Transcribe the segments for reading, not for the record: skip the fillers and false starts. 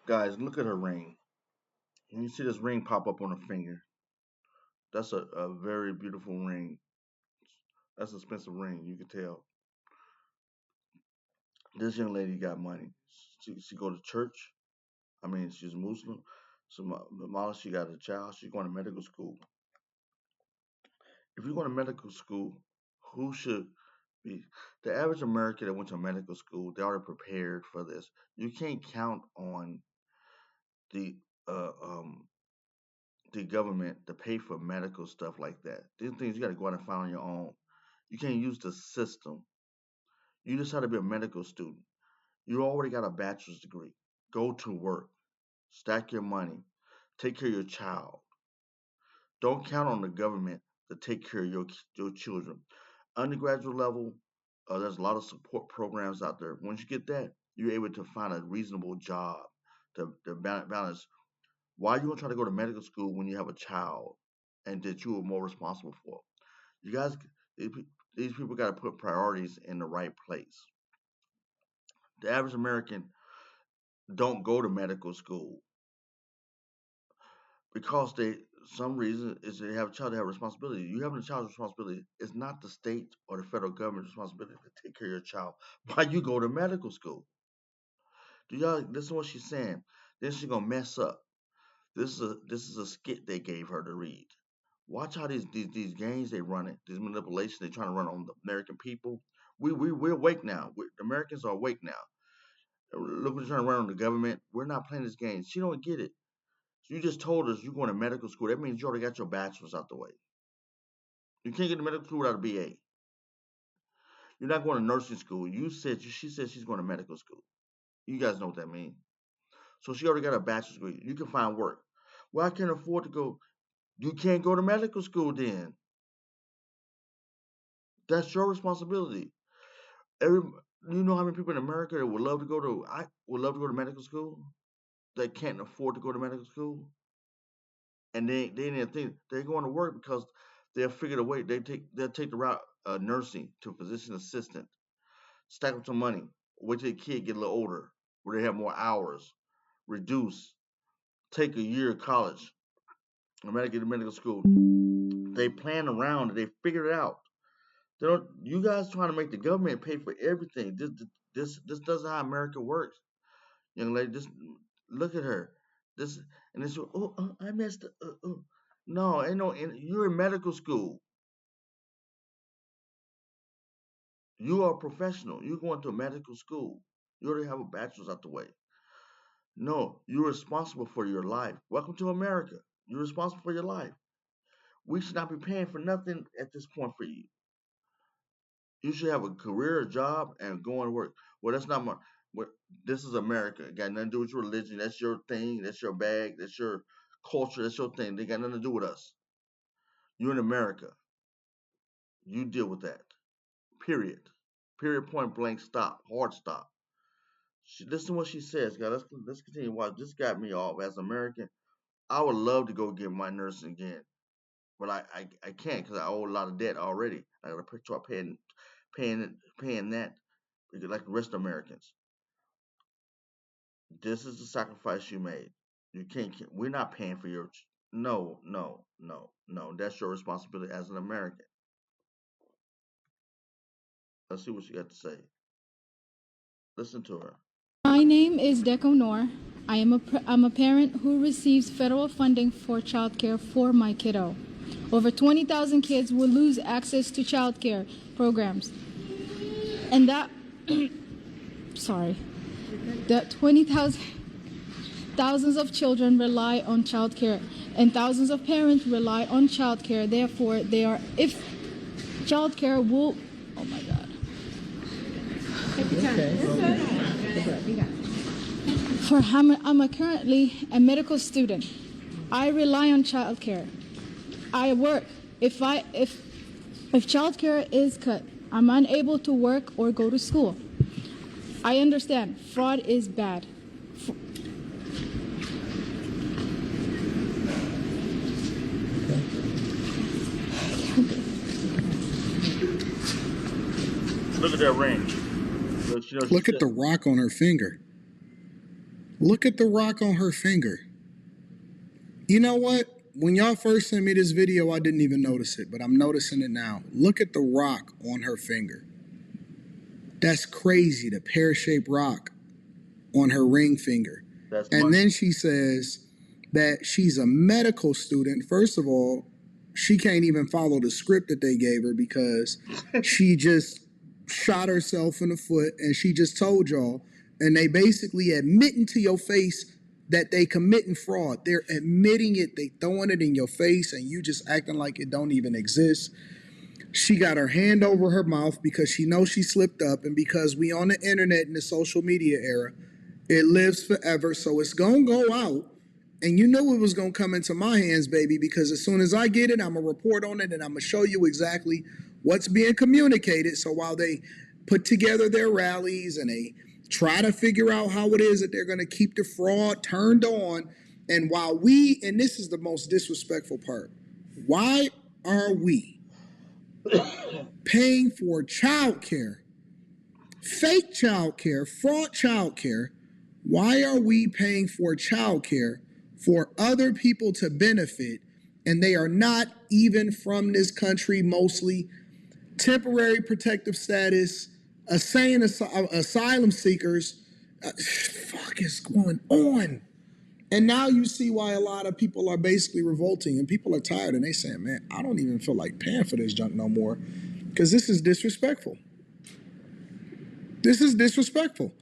Guys, look at her ring. When you see this ring pop up on her finger, that's a very beautiful ring. That's an expensive ring. You can tell. This young lady got money. She go to church. I mean, she's Muslim. So she got a child. She's going to medical school. If you go to medical school, who should be the average American that went to medical school? They already prepared for this. You can't count on the uh, um, the government to pay for medical stuff like that. These things you got to go out and find on your own. You can't use the system. You just have to be a medical student. You already got a bachelor's degree. Go to work. Stack your money. Take care of your child. Don't count on the government to take care of your children. Undergraduate level, there's a lot of support programs out there. Once you get that, you're able to find a reasonable job to balance. Why you want to try to go to medical school when you have a child and that you are more responsible for? You guys, these these people got to put priorities in the right place. The average American don't go to medical school because they some reason is they have a child, they have responsibility. You having a child's responsibility. It's not the state or the federal government's responsibility to take care of your child while you go to medical school. Do y'all listen to what she's saying? Then she's gonna mess up. This is a skit they gave her to read. Watch how these games they run it, these manipulations they trying to run on the American people. We're awake now. The Americans are awake now. Look what they're trying to run on the government. We're not playing this game. She don't get it. You just told us you're going to medical school. That means you already got your bachelor's out the way. You can't get to medical school without a BA. You're not going to nursing school. She said she's going to medical school. You guys know what that means. So she already got a bachelor's degree. You can find work. Well, I can't afford to go. You can't go to medical school then. That's your responsibility. Every you know how many people in America that would love to go to I would love to go to medical school that can't afford to go to medical school, and they didn't think they're going to work because they'll figure a way. They'll take the route nursing to physician assistant, stack up some money, wait till the kid get a little older, where they have more hours, reduce, take a year of college, and get to medical school. They plan around it. They figure it out. They don't. You guys trying to make the government pay for everything. This doesn't how America works, young lady. Just look at her. This and this. I missed. No, ain't no. You're in medical school. You are a professional. You're going to medical school. You already have a bachelor's out the way. No, you're responsible for your life. Welcome to America. You're responsible for your life. We should not be paying for nothing at this point for you. You should have a career, a job, and go and work. Well, that's not my. What this is America. It got nothing to do with your religion. That's your thing. That's your bag. That's your culture. That's your thing. They got nothing to do with us. You're in America. You deal with that. Period. Period. Point blank. Stop. Hard stop. Listen to what she says, guys. Let's continue. Wow, this got me off as an American. I would love to go get my nursing again, but I can't because I owe a lot of debt already. I got to start paying that like the rest of Americans. This is the sacrifice you made. You can't. We're not paying for your. No, no, no, no. That's your responsibility as an American. Let's see what she got to say. Listen to her. My name is Deco Noor. I'm a parent who receives federal funding for childcare for my kiddo. Over 20,000 kids will lose access to childcare programs. And that, sorry, that 20,000, thousands of children rely on childcare and thousands of parents rely on childcare. Therefore, if childcare will, oh my God. Take your time. I'm currently a medical student. I rely on childcare. I work. If childcare is cut, I'm unable to work or go to school. I understand fraud is bad. Look at that ring. Look at the rock on her finger. Look at the rock on her finger. You know what? When y'all first sent me this video, I didn't even notice it, but I'm noticing it now. Look at the rock on her finger. That's crazy, the pear-shaped rock on her ring finger. That's And money. then she says that she's a medical student. First of all, she can't even follow the script that they gave her because she just shot herself in the foot and she just told y'all, and they basically admitting to your face that they committing fraud. They're admitting it, they throwing it in your face, and you just acting like it don't even exist. She got her hand over her mouth because she knows she slipped up, and because we on the internet in the social media era, it lives forever, so it's gonna go out. And you knew it was gonna come into my hands, baby, because as soon as I get it, I'm gonna report on it and I'm gonna show you exactly what's being communicated. So while they put together their rallies and they try to figure out how it is that they're gonna keep the fraud turned on, and while we, and this is the most disrespectful part, why are we paying for child care, fake child care, fraud child care? Why are we paying for child care for other people to benefit, and they are not even from this country, mostly temporary protective status, asylum seekers? Fuck is going on? And now you see why a lot of people are basically revolting, and people are tired, and they saying, man, I don't even feel like paying for this junk no more because this is disrespectful. This is disrespectful.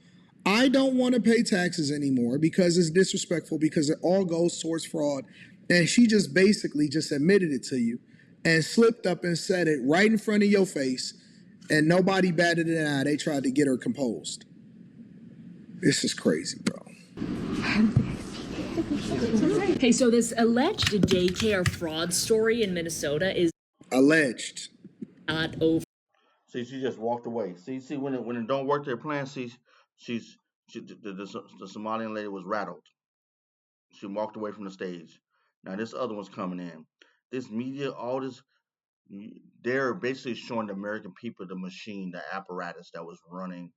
I don't want to pay taxes anymore because it's disrespectful, because it all goes towards fraud. And she just basically just admitted it to you and slipped up and said it right in front of your face, and nobody batted an eye. They tried to get her composed. This is crazy, bro. Hey, so this alleged daycare fraud story in Minnesota is Alleged. not over. See, she just walked away. See, when it don't work their plan, she's the Somalian lady was rattled. She walked away from the stage. Now this other one's coming in. This media, all this, they're basically showing the American people the machine, the apparatus that was running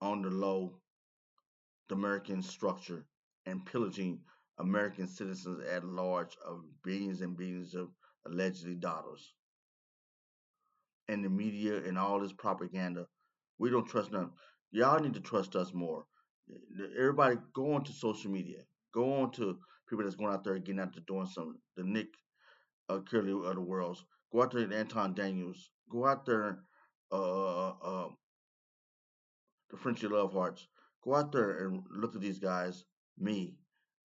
on the low, the American structure, and pillaging American citizens at large of billions and billions of allegedly dollars. And the media and all this propaganda, we don't trust none. Y'all need to trust us more. Everybody go on to social media. Go on to people that's going out there getting out there doing something. The Nick Curly of the worlds. Go out there, Anton Daniels. Go out there, the Frenchie Love Hearts. Go out there and look at these guys. Me,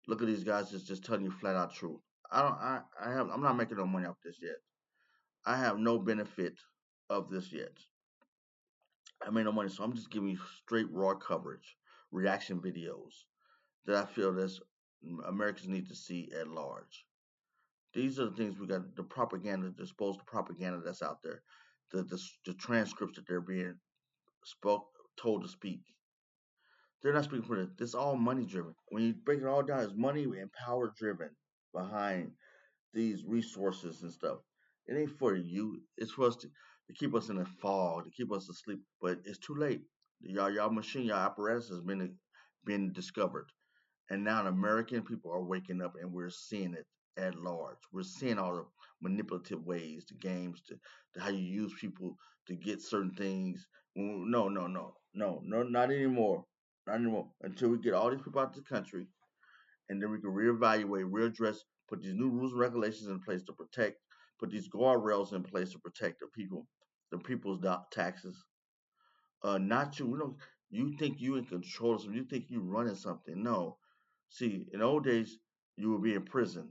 look at these guys just telling you flat out truth. I don't. I have. I'm not making no money off this yet. I have no benefit of this yet. I made no money, so I'm just giving you straight raw coverage, reaction videos that I feel that Americans need to see at large. These are the things we got. The propaganda, the supposed propaganda that's out there, the transcripts that they're being spoke told to speak. They're not speaking for this. This is all money driven. When you break it all down, it's money and power driven behind these resources and stuff. It ain't for you. It's for us to keep us in a fog, to keep us asleep. But it's too late. Y'all machine, y'all apparatus has been discovered. And now the American people are waking up and we're seeing it at large. We're seeing all the manipulative ways, the games, to how you use people to get certain things. No, no, no, no, no, not anymore. Not anymore. Until we get all these people out of the country, and then we can reevaluate, readdress, put these new rules and regulations in place to protect, put these guardrails in place to protect the people's taxes. Not you. We don't. You think you in control of something? You think you running something? No. See, in old days, you would be in prison.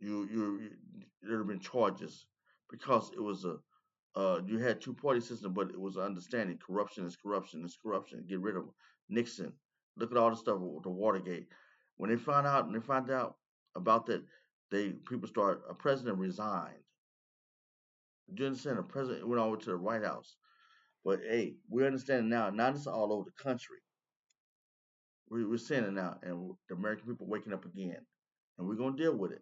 There have been charges because it was a you had two party system, but it was an understanding. Corruption is corruption is corruption. Get rid of Nixon. Look at all the stuff with the Watergate. When they find out about that, they people start. A president resigned. Do you understand? A president went over to the White House. But hey, we understand now. Now it's all over the country. We're seeing it now, and the American people waking up again, and we're gonna deal with it.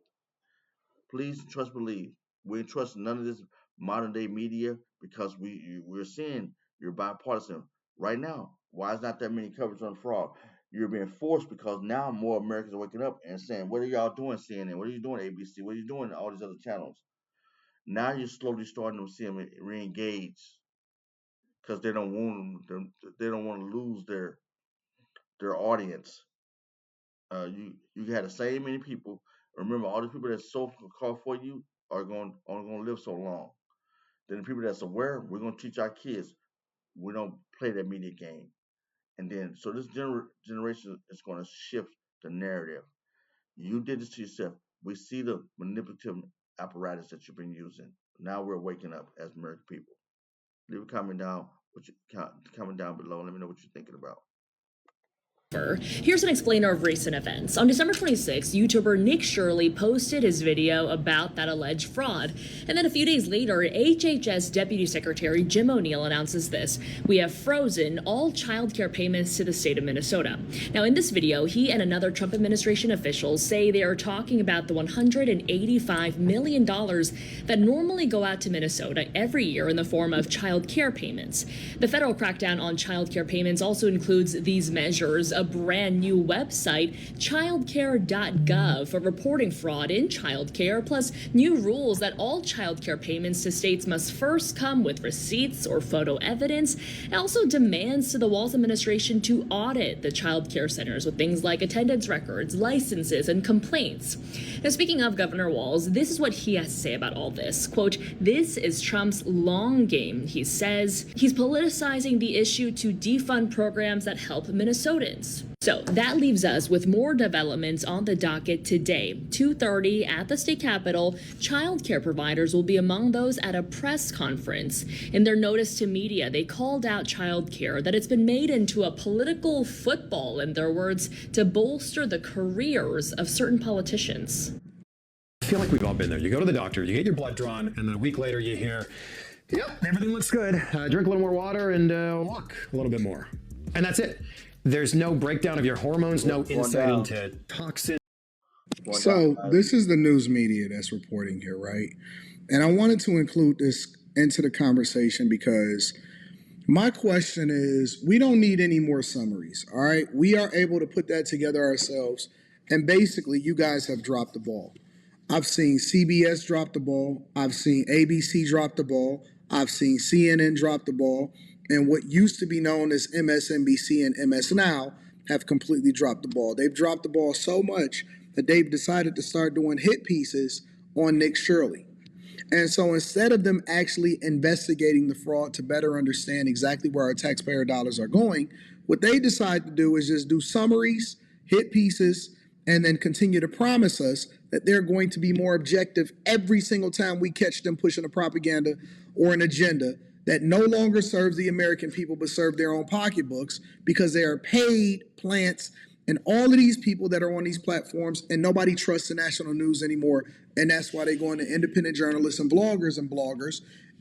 Please trust, believe. We ain't trust none of this modern day media because we're seeing you're bipartisan right now. Why is not that many coverage on fraud? you're being forced because now more Americans are waking up and saying, "What are y'all doing, CNN? What are you doing, ABC? What are you doing, all these other channels?" Now you're slowly starting to see them re-engage because they don't want to lose their audience. You had the same many people. Remember, all the people that so called for you are going to live so long. Then the people that's aware, we're going to teach our kids. We don't play that media game. And then, so this generation is going to shift the narrative. You did this to yourself. We see the manipulative apparatus that you've been using. Now we're waking up as American people. Leave a comment down. Comment down below. Let me know what you're thinking about. Here's an explainer of recent events. On December 26th, YouTuber Nick Shirley posted his video about that alleged fraud. And then a few days later, HHS Deputy Secretary Jim O'Neill announces this: "We have frozen all child care payments to the state of Minnesota." Now, in this video, he and another Trump administration officials say they are talking about the $185 million that normally go out to Minnesota every year in the form of child care payments. The federal crackdown on child care payments also includes these measures: a brand new website, childcare.gov, for reporting fraud in childcare, plus new rules that all childcare payments to states must first come with receipts or photo evidence, and also demands to the Walz administration to audit the childcare centers with things like attendance records, licenses, and complaints. Now, speaking of Governor Walz, this is what he has to say about all this. Quote, "This is Trump's long game," he says. "He's politicizing the issue to defund programs that help Minnesotans." So that leaves us with more developments on the docket today. 2:30 at the state capitol, child care providers will be among those at a press conference. In their notice to media, they called out child care, that it's been made into a political football, in their words, to bolster the careers of certain politicians. I feel like we've all been there. You go to the doctor, you get your blood drawn, and then a week later you hear, "Yep, everything looks good. Drink a little more water and walk a little bit more." And that's it. There's no breakdown of your hormones, no insight into toxins. So this is the news media that's reporting here, right? And I wanted to include this into the conversation because my question is, we don't need any more summaries, all right? We are able to put that together ourselves, and basically you guys have dropped the ball. I've seen CBS drop the ball. I've seen ABC drop the ball. I've seen CNN drop the ball. And what used to be known as MSNBC and MS Now have completely dropped the ball. They've dropped the ball so much that they've decided to start doing hit pieces on Nick Shirley. And so instead of them actually investigating the fraud to better understand exactly where our taxpayer dollars are going, what they decide to do is just do summaries, hit pieces, and then continue to promise us that they're going to be more objective every single time we catch them pushing a propaganda or an agenda that no longer serves the American people but serve their own pocketbooks, because they are paid plants and all of these people that are on these platforms, and nobody trusts the national news anymore. And that's why they go into independent journalists and bloggers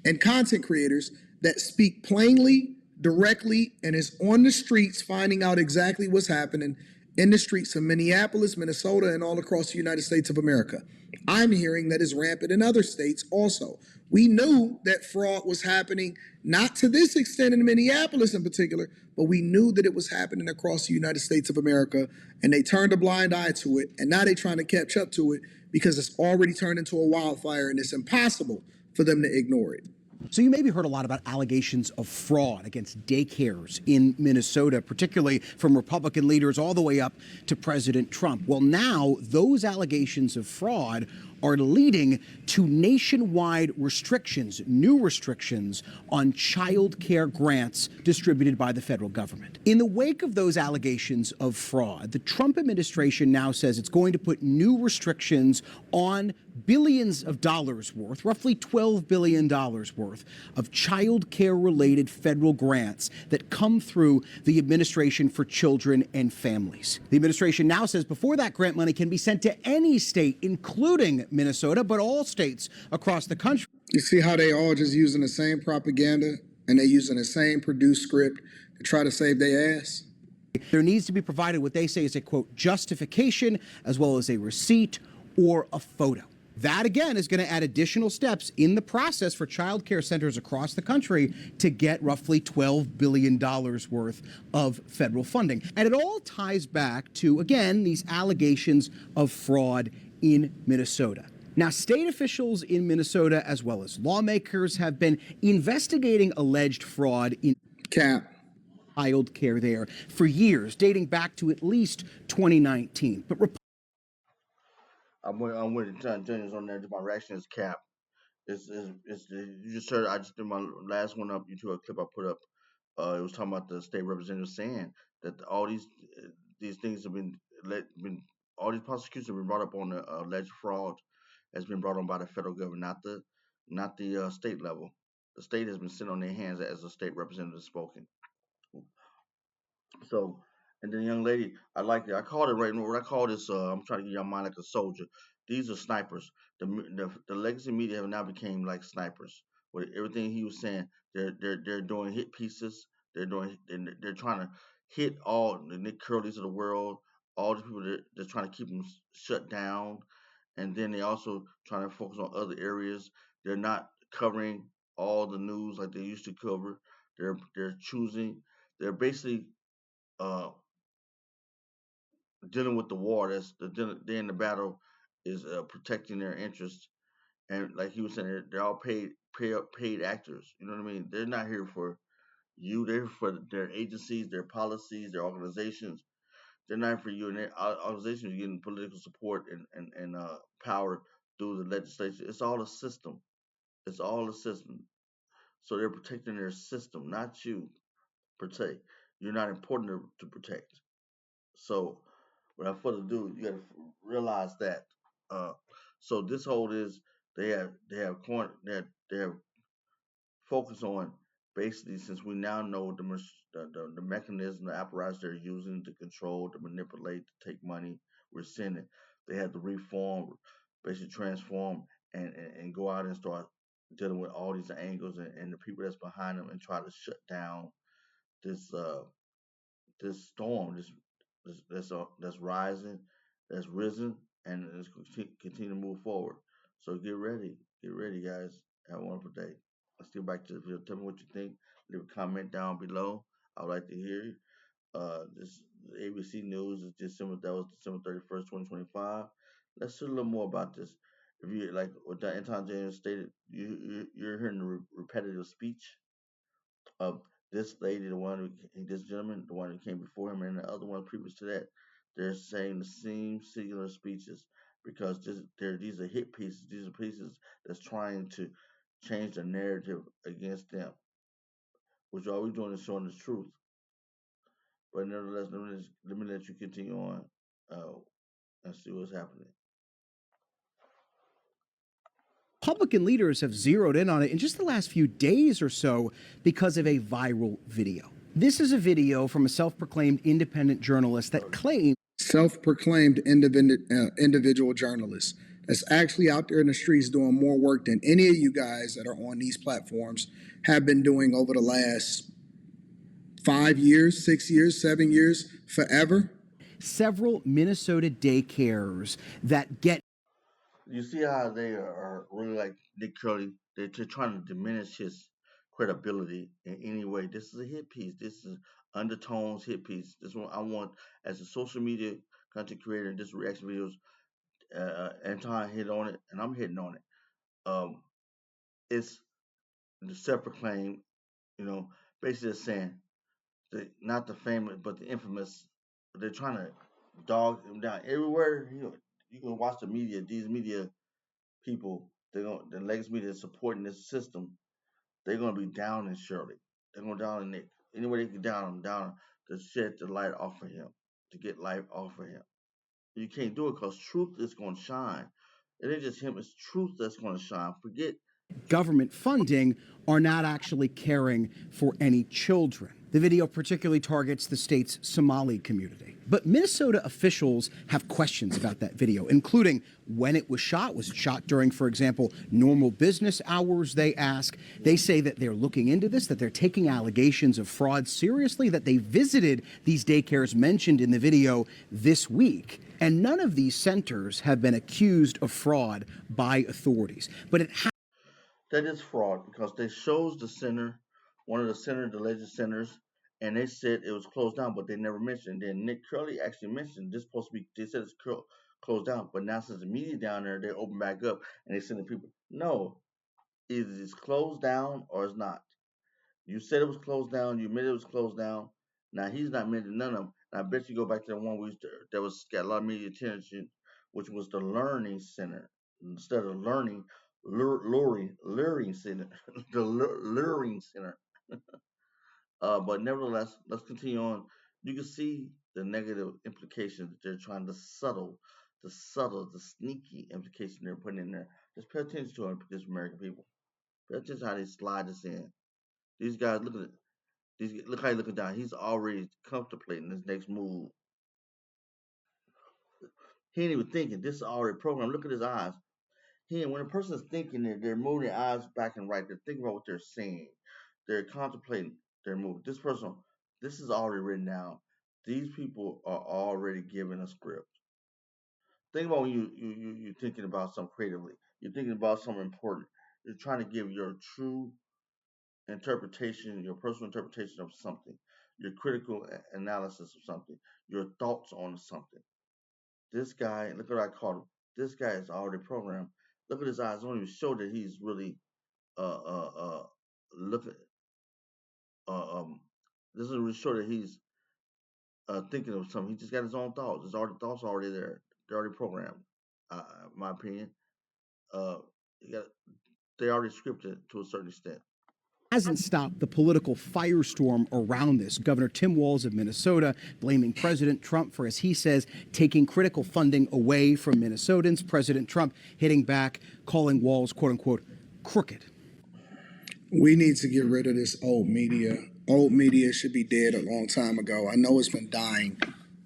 and content creators that speak plainly, directly, and is on the streets finding out exactly what's happening in the streets of Minneapolis, Minnesota, and all across the United States of America. I'm hearing that is rampant in other states also. We knew that fraud was happening, not to this extent in Minneapolis in particular, but we knew that it was happening across the United States of America, and they turned a blind eye to it, and now they're trying to catch up to it because it's already turned into a wildfire, and it's impossible for them to ignore it. So you maybe heard a lot about allegations of fraud against daycares in Minnesota, particularly from Republican leaders all the way up to President Trump. Well, now those allegations of fraud are leading to nationwide restrictions, new restrictions on child care grants distributed by the federal government. In the wake of those allegations of fraud, the Trump administration now says it's going to put new restrictions on billions of dollars worth, roughly $12 billion worth of child care related federal grants that come through the Administration for Children and Families. The administration now says before that grant money can be sent to any state, including Minnesota, but all states across the country. You see how they all just using the same propaganda and they're using the same produced script to try to save their ass? There needs to be provided what they say is a, quote, justification as well as a receipt or a photo. That, again, is going to add additional steps in the process for child care centers across the country to get roughly $12 billion worth of federal funding. And it all ties back to, again, these allegations of fraud in Minnesota. Now, state officials in Minnesota, as well as lawmakers, have been investigating alleged fraud in child care there for years, dating back to at least 2019. But I'm with James on there. My reaction is cap. You just heard. I just did my last one up. You to a clip I put up. It was talking about the state representative saying that all these things have been all these prosecutions have been brought up on the alleged fraud has been brought on by the federal government, not the state level. The state has been sitting on their hands as a state representative spoken. So, and then the young lady, I like it. I called it right. What I call this, I'm trying to get your mind like a soldier. These are snipers. The legacy media have now became like snipers. With everything he was saying, they're doing hit pieces. They're trying to hit all the Nick Curleys of the world, all the people that they're trying to keep them shut down, and then they also trying to focus on other areas. They're not covering all the news like they used to cover. They're choosing. They're basically uh, dealing with the war. They're in the battle is protecting their interests. And like he was saying, they're all paid actors. You know what I mean? They're not here for you. They're here for their agencies, their policies, their organizations. They're not for you. And their organizations are getting political support and power through the legislation. It's all a system. It's all a system. So they're protecting their system, not you. Protect. You're not important to protect. So, without further ado, you got to realize that. Uh, so this whole is they have focused on basically since we now know the mechanism, the apparatus they're using to control, to manipulate, to take money. We're seeing it. They had to reform, basically transform, and go out and start dealing with all these angles and the people that's behind them and try to shut down this this storm, that's rising, that's risen, and it's continue to move forward. So get ready, guys. Have a wonderful day. Let's get back to the video. Tell me what you think. Leave a comment down below. I would like to hear you. This ABC News is that was December 31st, 2025. Let's see a little more about this. If you like what Anton James stated, you're hearing the repetitive speech of this lady, this gentleman, the one who came before him, and the other one previous to that. They're saying the same singular speeches because these are hit pieces. These are pieces that's trying to change the narrative against them, which all we're doing is showing the truth. But nevertheless, let me let you continue on and see what's happening. Republican leaders have zeroed in on it in just the last few days or so because of a viral video. This is a video from a self-proclaimed independent journalist that claims Self-proclaimed individual journalist that's actually out there in the streets doing more work than any of you guys that are on these platforms have been doing over the last 5 years, 6 years, 7 years, forever. Several Minnesota daycares that get. You see how they are really like Nick Curley? They're trying to diminish his credibility in any way. This is a hit piece. This is undertones hit piece. This one I want as a social media content creator. This reaction videos, Anton hit on it, and I'm hitting on it. It's the self-proclaimed, basically saying not the famous but the infamous. They're trying to dog him down everywhere. You can watch the media. These media people, the legacy media supporting this system. They're gonna be down in Shirley. They're going down in Nick. Any way they can down to shed the light off of him, to get light off of him. You can't do it because truth is gonna shine. It ain't just him, it's truth that's gonna shine. Forget government funding are not actually caring for any children. The video particularly targets the state's Somali community. But Minnesota officials have questions about that video, including when it was shot. Was it shot during, for example, normal business hours, they ask. They say that they're looking into this, that they're taking allegations of fraud seriously, that they visited these daycares mentioned in the video this week. And none of these centers have been accused of fraud by authorities. But it That is fraud because they shows the center, one of the center, the alleged centers, and they said it was closed down, but they never mentioned. Then Nick Curley actually mentioned this supposed to be. They said it's closed down, but now since the media down there, they open back up and they sending people. No, either it's closed down or it's not. You said it was closed down. You admitted it was closed down. Now he's not admitting none of them. And I bet you go back to the one that was got a lot of media attention, which was the learning center instead of learning, luring center, the luring center. But nevertheless, let's continue on. You can see the negative implications that they're trying to the sneaky implication they're putting in there. Just pay attention to it, this American people. Pay attention to how they slide this in. These guys, look at it. Look how he's looking down. He's already contemplating his next move. He ain't even thinking. This is already programmed. Look at his eyes. When a person is thinking, they're moving their eyes back and right. They're thinking about what they're saying. They're contemplating their move. This is already written down. These people are already given a script. Think about when you're thinking about something creatively. You're thinking about something important. You're trying to give your true interpretation, your personal interpretation of something, your critical analysis of something, your thoughts on something. This guy, look what I called him. This guy is already programmed. Look at his eyes. Don't even show that he's really uh uh uh look at um. This doesn't really show that he's thinking of something. He just got his own thoughts. His already thoughts are already there. They're already programmed. In my opinion, uh, you got they already scripted to a certain extent. hasn't stopped the political firestorm around this. Governor Tim Walz of Minnesota blaming President Trump for, as he says, taking critical funding away from Minnesotans. President Trump hitting back, calling Walz, quote unquote, crooked. We need to get rid of this old media. Old media should be dead a long time ago. I know it's been dying,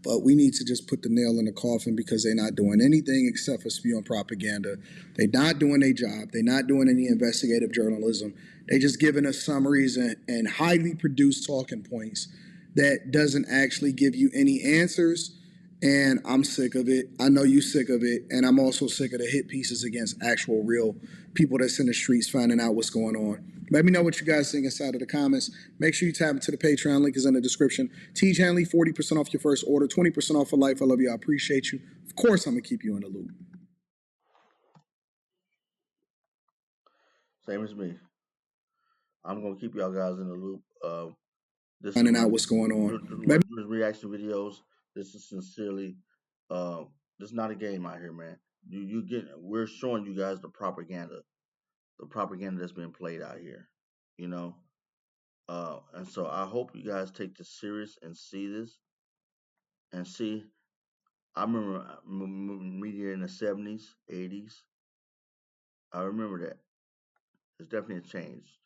but we need to just put the nail in the coffin because they're not doing anything except for spewing propaganda. They're not doing their job. They're not doing any investigative journalism. They're just giving us summaries and highly produced talking points that doesn't actually give you any answers. And I'm sick of it. I know you're sick of it. And I'm also sick of the hit pieces against actual real people that's in the streets finding out what's going on. Let me know what you guys think inside of the comments. Make sure you tap into the Patreon. Link is in the description. Teach Hanley, 40% off your first order, 20% off for life. I love you. I appreciate you. Of course, I'm going to keep you in the loop. Same as me. I'm gonna keep y'all guys in the loop. This is Finding out what's going on. we're doing reaction videos. This is sincerely. Uh, this is not a game out here, man. You get. We're showing you guys the propaganda that's being played out here. You know. And so I hope you guys take this serious and see this and see. I remember media in the 70s, 80s. I remember that. It's definitely changed.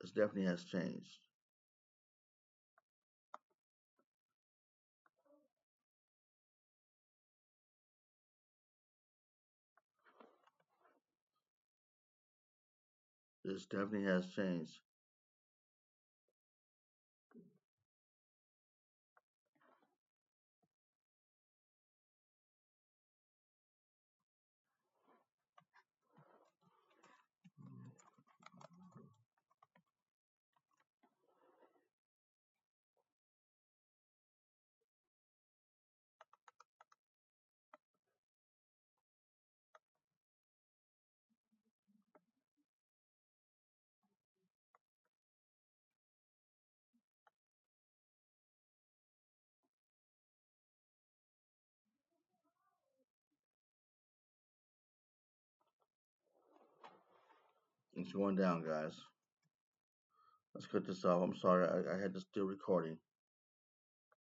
It definitely has changed. This definitely has changed. It's going down, guys. Let's cut this off. I'm sorry, I had to still recording.